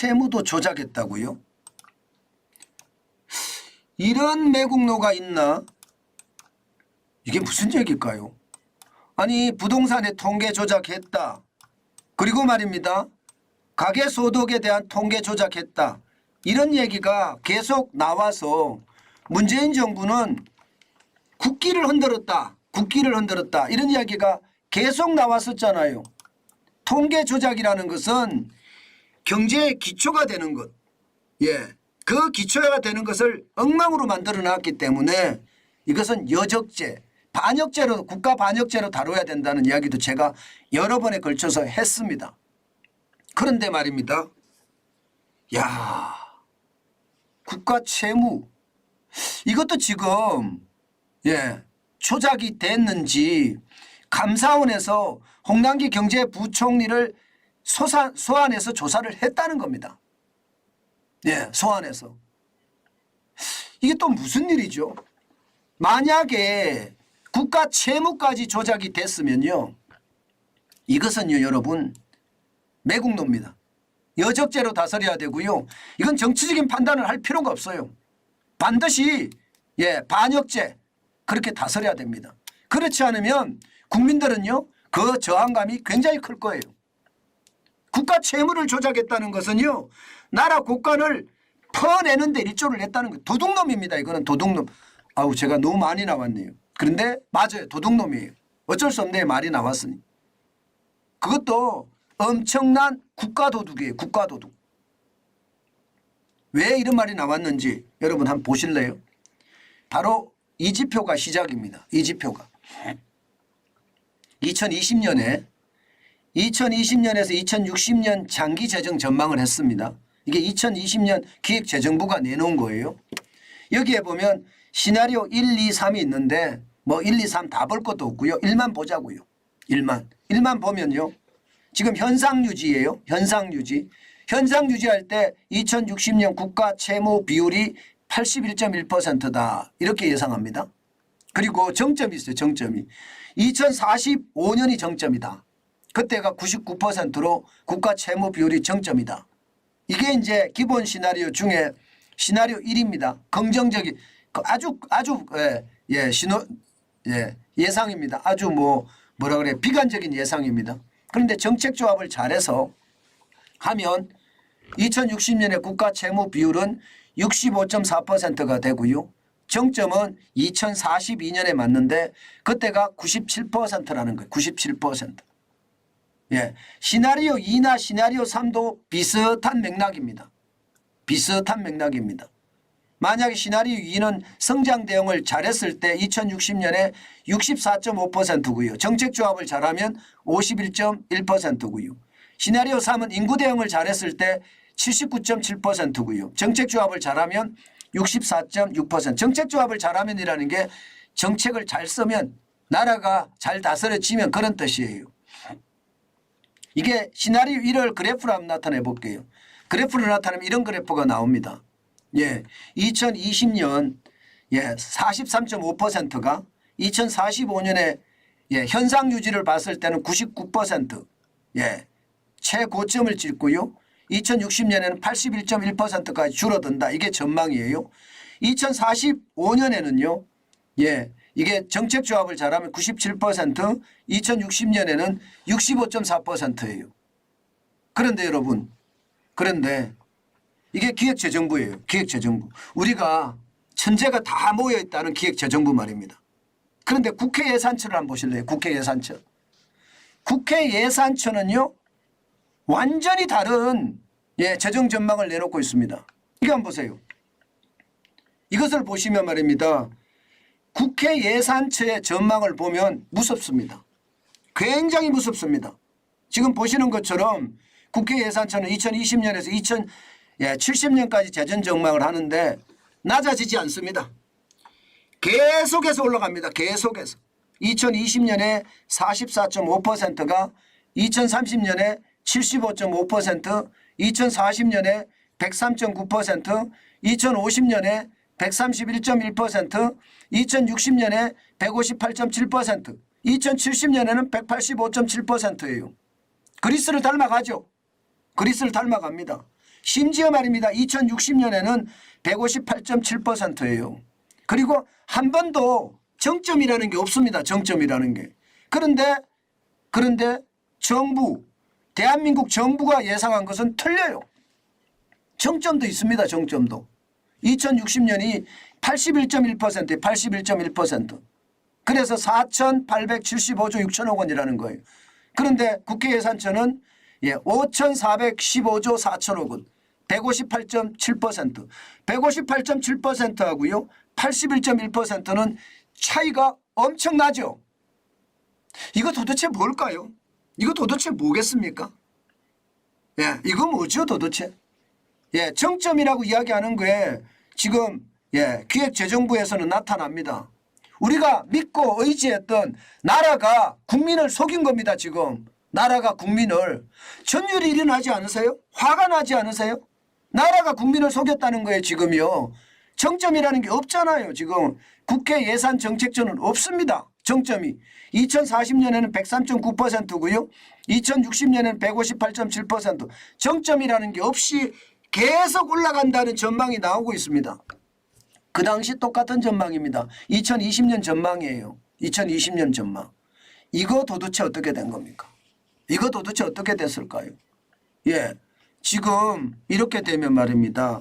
채무도 조작했다고요? 이런 매국노가 있나? 이게 무슨 얘기일까요? 아니 부동산의 통계 조작했다. 그리고 말입니다. 가계소득에 대한 통계 조작했다. 이런 얘기가 계속 나와서 문재인 정부는 국기를 흔들었다. 국기를 흔들었다. 이런 이야기가 계속 나왔었잖아요. 통계 조작이라는 것은 경제의 기초가 되는 것. 예, 그 기초가 되는 것을 엉망으로 만들어 놨기 때문에 이것은 여적죄, 반역죄로 국가 반역죄로 다뤄야 된다는 이야기도 제가 여러 번에 걸쳐서 했습니다. 그런데 말입니다. 야, 국가 채무 이것도 지금 조작이 됐는지 감사원에서 홍남기 경제부총리를 소환해서 조사를 했다는 겁니다. 소환해서. 이게 또 무슨 일이죠? 만약에 국가 채무까지 조작이 됐으면요. 이것은요 여러분 매국노입니다. 여적죄로 다스려야 되고요. 이건 정치적인 판단을 할 필요가 없어요. 반드시 반역죄 그렇게 다스려야 됩니다. 그렇지 않으면 국민들은요 그 저항감이 굉장히 클 거예요. 국가 채무를 조작했다는 것은요 나라 국간을 퍼내는 데 일조를 했다는 거예요. 도둑놈입니다. 이거는 도둑놈. 아우 제가 너무 많이 나왔네요. 그런데 맞아요. 도둑놈이에요. 어쩔 수 없네 말이 나왔으니. 그것도 엄청난 국가도둑이에요. 국가도둑. 왜 이런 말이 나왔는지 여러분 한번 보실래요? 바로 이 지표가 시작입니다. 이 지표가. 2020년에서 2060년 장기 재정 전망을 했습니다. 이게 2020년 기획재정부가 내놓은 거예요. 여기에 보면 시나리오 1, 2, 3이 있는데 뭐 1, 2, 3 다 볼 것도 없고요. 1만 보자고요. 1만 보면요. 지금 현상 유지예요. 현상 유지. 현상 유지할 때 2060년 국가 채무 비율이 81.1%다. 이렇게 예상합니다. 그리고 정점이 있어요. 정점이. 2045년이 정점이다. 그때가 99%로 국가 채무 비율이 정점이다. 이게 이제 기본 시나리오 중에 시나리오 1입니다. 긍정적인 아주 예상입니다. 아주 뭐라 그래 비관적인 예상입니다. 그런데 정책 조합을 잘해서 하면 2060년에 국가 채무 비율은 65.4%가 되고요. 정점은 2042년에 맞는데 그때가 97%라는 거예요. 97%. 시나리오 2나 시나리오 3도 비슷한 맥락입니다. 비슷한 맥락입니다. 만약에 시나리오 2는 성장 대응을 잘했을 때 2060년에 64.5%고요. 정책 조합을 잘하면 51.1%고요. 시나리오 3은 인구 대응을 잘했을 때 79.7%고요. 정책 조합을 잘하면 64.6%. 정책 조합을 잘하면이라는 게 정책을 잘 쓰면 나라가 잘 다스려지면 그런 뜻이에요. 이게 시나리오 1을 그래프로 한번 나타내 볼게요. 그래프로 나타내면 이런 그래프가 나옵니다. 2020년 43.5%가 2045년에 현상 유지를 봤을 때는 99% 최고점을 찍고요. 2060년에는 81.1%까지 줄어든다. 이게 전망이에요. 2045년에는요. 이게 정책 조합을 잘하면 97%, 2060년에는 65.4%예요. 그런데 여러분, 이게 기획재정부예요. 기획재정부. 우리가 천재가 다 모여있다는 기획재정부 말입니다. 그런데 국회 예산처를 한번 보실래요? 국회 예산처. 국회 예산처는요. 완전히 다른 재정 전망을 내놓고 있습니다. 이거 한번 보세요. 이것을 보시면 말입니다. 국회 예산처의 전망을 보면 무섭습니다. 굉장히 무섭습니다. 지금 보시는 것처럼 국회 예산처는 2020년에서 2070년까지 재정 전망을 하는데 낮아지지 않습니다. 계속해서 올라갑니다. 계속해서. 2020년에 44.5%가 2030년에 75.5%, 2040년에 103.9%, 2050년에 131.1%, 2060년에 158.7%, 2070년에는 185.7%예요. 그리스를 닮아가죠. 그리스를 닮아갑니다. 심지어 말입니다. 2060년에는 158.7%예요. 그리고 한 번도 정점이라는 게 없습니다. 정점이라는 게. 그런데 정부, 대한민국 정부가 예상한 것은 틀려요. 정점도 있습니다. 정점도. 2060년이 81.1%, 81.1%. 그래서 4,875조 6천억 원이라는 거예요. 그런데 국회 예산처는 5,415조 4천억 원. 158.7%. 158.7%하고요. 81.1%는 차이가 엄청나죠. 이거 도대체 뭘까요? 이거 도대체 뭐겠습니까? 이거 뭐죠 도대체? 정점이라고 이야기하는 거에 지금 기획재정부에서는 나타납니다. 우리가 믿고 의지했던 나라가 국민을 속인 겁니다. 지금 나라가 국민을. 전율이 일어나지 않으세요? 화가 나지 않으세요? 나라가 국민을 속였다는 거예요. 지금요. 정점이라는 게 없잖아요. 지금 국회 예산 정책처는 없습니다. 정점이. 2040년에는 103.9%고요. 2060년에는 158.7%. 정점이라는 게 없이 계속 올라간다는 전망이 나오고 있습니다. 그 당시 똑같은 전망입니다. 2020년 전망이에요. 2020년 전망. 이거 도대체 어떻게 된 겁니까? 이거 도대체 어떻게 됐을까요? 지금 이렇게 되면 말입니다.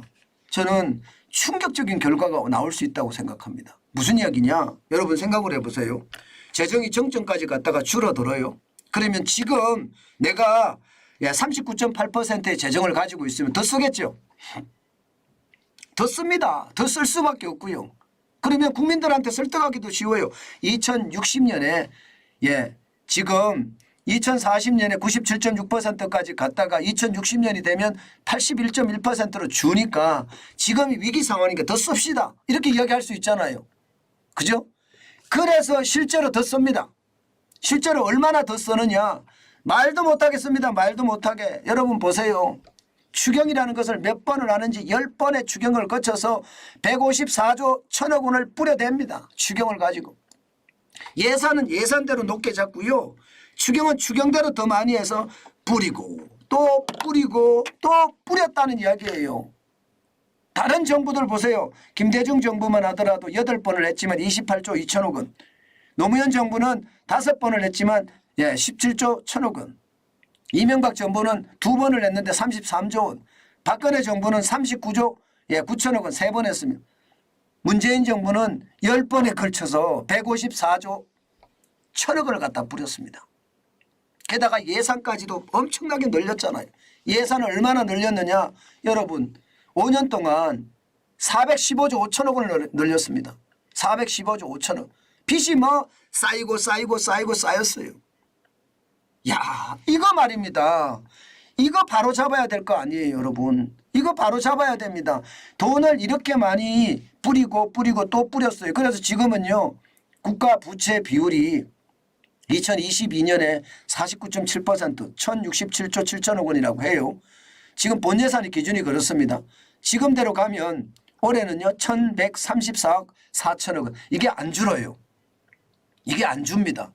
저는 충격적인 결과가 나올 수 있다고 생각합니다. 무슨 이야기냐? 여러분 생각을 해보세요. 재정이 정점까지 갔다가 줄어들어요. 그러면 지금 내가 39.8%의 재정을 가지고 있으면 더 쓰겠죠. 더 씁니다. 더 쓸 수밖에 없고요. 그러면 국민들한테 설득하기도 쉬워요. 2060년에 지금 2040년에 97.6%까지 갔다가 2060년이 되면 81.1%로 주니까 지금이 위기 상황이니까 더 씁시다. 이렇게 이야기할 수 있잖아요. 그죠? 그래서 실제로 더 씁니다. 실제로 얼마나 더 쓰느냐. 말도 못하겠습니다. 말도 못하게. 여러분 보세요. 추경이라는 것을 몇 번을 하는지 10번의 추경을 거쳐서 154조 1천억 원을 뿌려댑니다. 추경을 가지고. 예산은 예산대로 높게 잡고요. 추경은 추경대로 더 많이 해서 뿌리고 또 뿌렸다는 이야기예요. 다른 정부들 보세요. 김대중 정부만 하더라도 8번을 했지만 28조 2천억 원. 노무현 정부는 5번을 했지만 17조 1천억 원. 이명박 정부는 2번을 했는데 33조 원. 박근혜 정부는 39조 9천억 원 3번 했으면 문재인 정부는 10번에 걸쳐서 154조 1천억 원을 갖다 뿌렸습니다. 게다가 예산까지도 엄청나게 늘렸잖아요. 예산을 얼마나 늘렸느냐. 여러분 5년 동안 415조 5천억 원을 늘렸습니다. 415조 5천억. 빚이 쌓였어요. 야, 이거 말입니다. 이거 바로 잡아야 될 거 아니에요, 여러분. 이거 바로 잡아야 됩니다. 돈을 이렇게 많이 뿌리고 또 뿌렸어요. 그래서 지금은요. 국가 부채 비율이 2022년에 49.7% 1067조 7천억 원이라고 해요. 지금 본 예산의 기준이 그렇습니다. 지금대로 가면 올해는요. 1134억 4천억 원. 이게 안 줄어요. 이게 안 줍니다.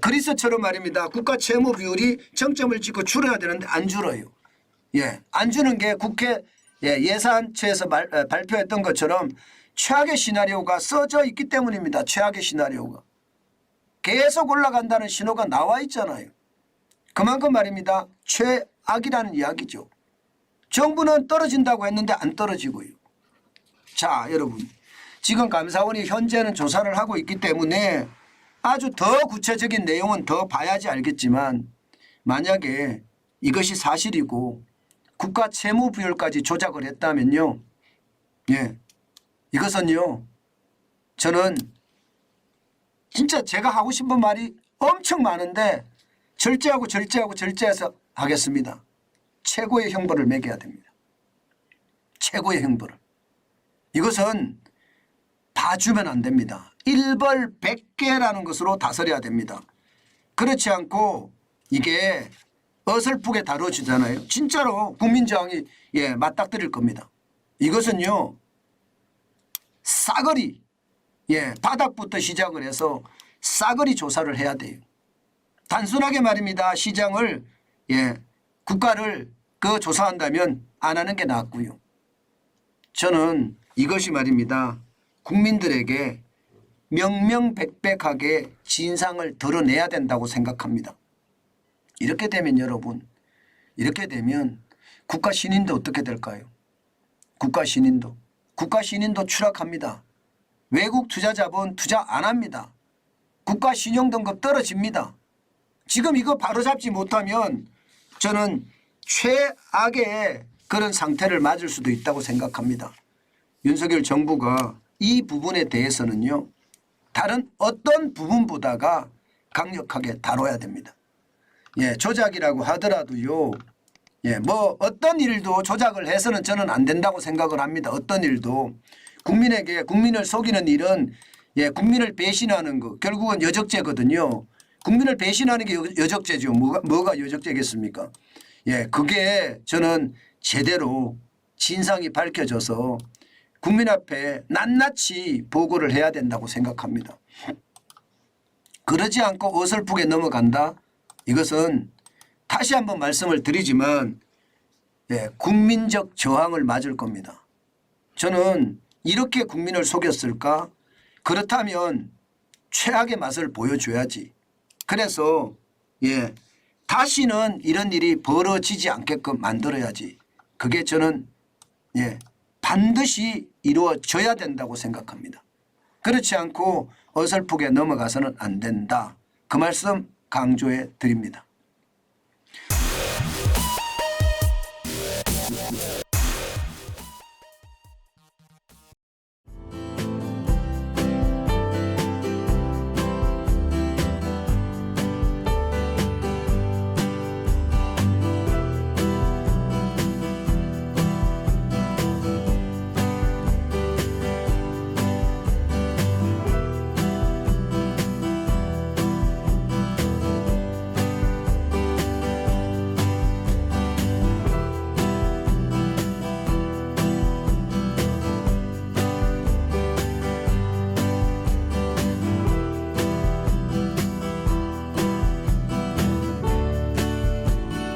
그리스처럼 말입니다. 국가 채무 비율이 정점을 찍고 줄어야 되는데 안 줄어요. 안 주는 게 국회 예산처에서 발표했던 것처럼 최악의 시나리오가 써져 있기 때문입니다. 최악의 시나리오가. 계속 올라간다는 신호가 나와 있잖아요. 그만큼 말입니다. 최악이라는 이야기죠. 정부는 떨어진다고 했는데 안 떨어지고요. 자, 여러분. 지금 감사원이 현재는 조사를 하고 있기 때문에 아주 더 구체적인 내용은 더 봐야지 알겠지만 만약에 이것이 사실이고 국가 채무 비율까지 조작을 했다면요. 이것은요. 저는 진짜 제가 하고 싶은 말이 엄청 많은데 절제해서 하겠습니다. 최고의 형벌을 매겨야 됩니다. 최고의 형벌을. 이것은 봐주면 안 됩니다. 일벌 100개라는 것으로 다스려야 됩니다. 그렇지 않고 이게 어설프게 다뤄지잖아요. 진짜로 국민저항이 맞닥뜨릴 겁니다. 이것은요. 싸그리 바닥부터 시작을 해서 싸그리 조사를 해야 돼요. 단순하게 말입니다. 시장을 국가를 그 조사한다면 안 하는 게 낫고요. 저는 이것이 말입니다. 국민들에게 명명백백하게 진상을 드러내야 된다고 생각합니다. 이렇게 되면 여러분, 이렇게 되면 국가 신인도 어떻게 될까요? 국가 신인도 추락합니다. 외국 투자자본 투자 안 합니다. 국가 신용등급 떨어집니다. 지금 이거 바로잡지 못하면 저는 최악의 그런 상태를 맞을 수도 있다고 생각합니다. 윤석열 정부가 이 부분에 대해서는요, 다른 어떤 부분보다가 강력하게 다뤄야 됩니다. 예, 조작이라고 하더라도요, 예, 뭐 어떤 일도 조작을 해서는 저는 안 된다고 생각을 합니다. 어떤 일도 국민에게 국민을 속이는 일은 예, 국민을 배신하는 거 결국은 여적죄거든요. 국민을 배신하는 게 여적죄죠. 뭐가 여적죄겠습니까? 예, 그게 저는 제대로 진상이 밝혀져서 국민 앞에 낱낱이 보고를 해야 된다고 생각합니다. 그러지 않고 어설프게 넘어간다? 이것은 다시 한번 말씀을 드리지만 예, 국민적 저항을 맞을 겁니다. 저는 이렇게 국민을 속였을까? 그렇다면 최악의 맛을 보여줘야지. 그래서 예, 다시는 이런 일이 벌어지지 않게끔 만들어야지. 그게 저는 예, 반드시 이루어져야 된다고 생각합니다. 그렇지 않고 어설프게 넘어가서는 안 된다. 그 말씀 강조해 드립니다.